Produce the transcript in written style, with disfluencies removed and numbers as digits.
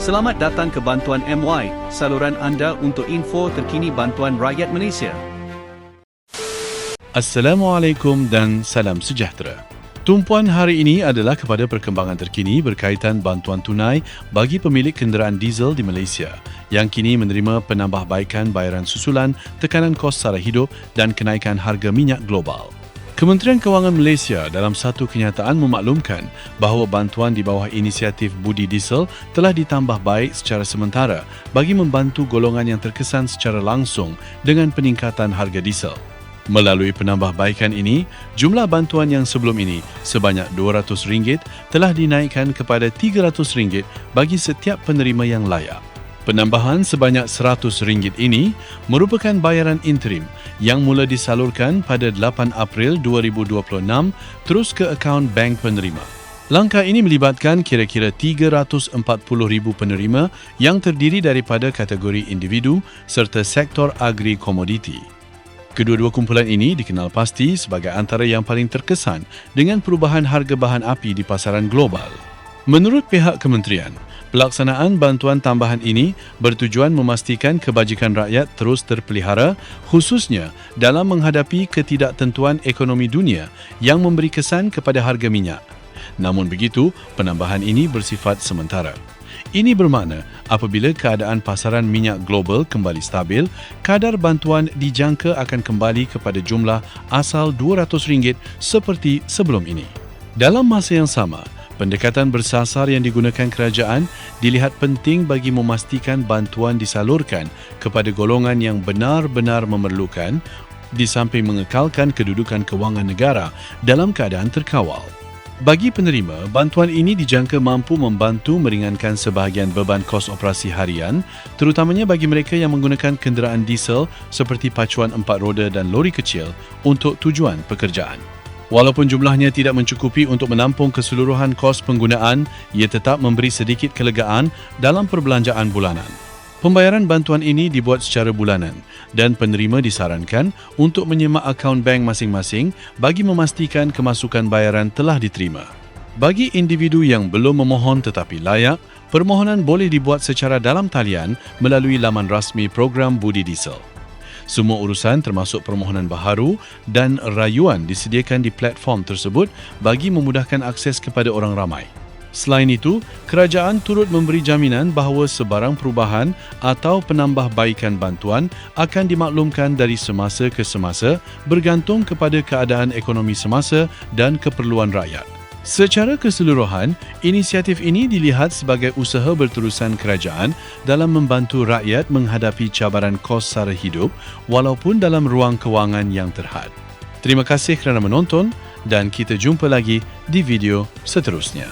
Selamat datang ke Bantuan MY, saluran anda untuk info terkini bantuan rakyat Malaysia. Assalamualaikum dan salam sejahtera. Tumpuan hari ini adalah kepada perkembangan terkini berkaitan bantuan tunai bagi pemilik kenderaan diesel di Malaysia yang kini menerima penambahbaikan bayaran susulan, tekanan kos sara hidup dan kenaikan harga minyak global. Kementerian Kewangan Malaysia dalam satu kenyataan memaklumkan bahawa bantuan di bawah inisiatif Budi Diesel telah ditambah baik secara sementara bagi membantu golongan yang terkesan secara langsung dengan peningkatan harga diesel. Melalui penambahbaikan ini, jumlah bantuan yang sebelum ini sebanyak RM200 telah dinaikkan kepada RM300 bagi setiap penerima yang layak. Penambahan sebanyak RM100 ini merupakan bayaran interim yang mula disalurkan pada 8 April 2026 terus ke akaun bank penerima. Langkah ini melibatkan kira-kira 340,000 penerima yang terdiri daripada kategori individu serta sektor agri-komoditi. Kedua-dua kumpulan ini dikenal pasti sebagai antara yang paling terkesan dengan perubahan harga bahan api di pasaran global. Menurut pihak kementerian, pelaksanaan bantuan tambahan ini bertujuan memastikan kebajikan rakyat terus terpelihara khususnya dalam menghadapi ketidaktentuan ekonomi dunia yang memberi kesan kepada harga minyak. Namun begitu, penambahan ini bersifat sementara. Ini bermakna apabila keadaan pasaran minyak global kembali stabil, kadar bantuan dijangka akan kembali kepada jumlah asal RM200 seperti sebelum ini. Dalam masa yang sama, pendekatan bersasar yang digunakan kerajaan dilihat penting bagi memastikan bantuan disalurkan kepada golongan yang benar-benar memerlukan di samping mengekalkan kedudukan kewangan negara dalam keadaan terkawal. Bagi penerima, bantuan ini dijangka mampu membantu meringankan sebahagian beban kos operasi harian, terutamanya bagi mereka yang menggunakan kenderaan diesel seperti pacuan 4 roda dan lori kecil untuk tujuan pekerjaan. Walaupun jumlahnya tidak mencukupi untuk menampung keseluruhan kos penggunaan, ia tetap memberi sedikit kelegaan dalam perbelanjaan bulanan. Pembayaran bantuan ini dibuat secara bulanan dan penerima disarankan untuk menyemak akaun bank masing-masing bagi memastikan kemasukan bayaran telah diterima. Bagi individu yang belum memohon tetapi layak, permohonan boleh dibuat secara dalam talian melalui laman rasmi program Budi Diesel. Semua urusan termasuk permohonan baharu dan rayuan disediakan di platform tersebut bagi memudahkan akses kepada orang ramai. Selain itu, kerajaan turut memberi jaminan bahawa sebarang perubahan atau penambahbaikan bantuan akan dimaklumkan dari semasa ke semasa bergantung kepada keadaan ekonomi semasa dan keperluan rakyat. Secara keseluruhan, inisiatif ini dilihat sebagai usaha berterusan kerajaan dalam membantu rakyat menghadapi cabaran kos sara hidup walaupun dalam ruang kewangan yang terhad. Terima kasih kerana menonton dan kita jumpa lagi di video seterusnya.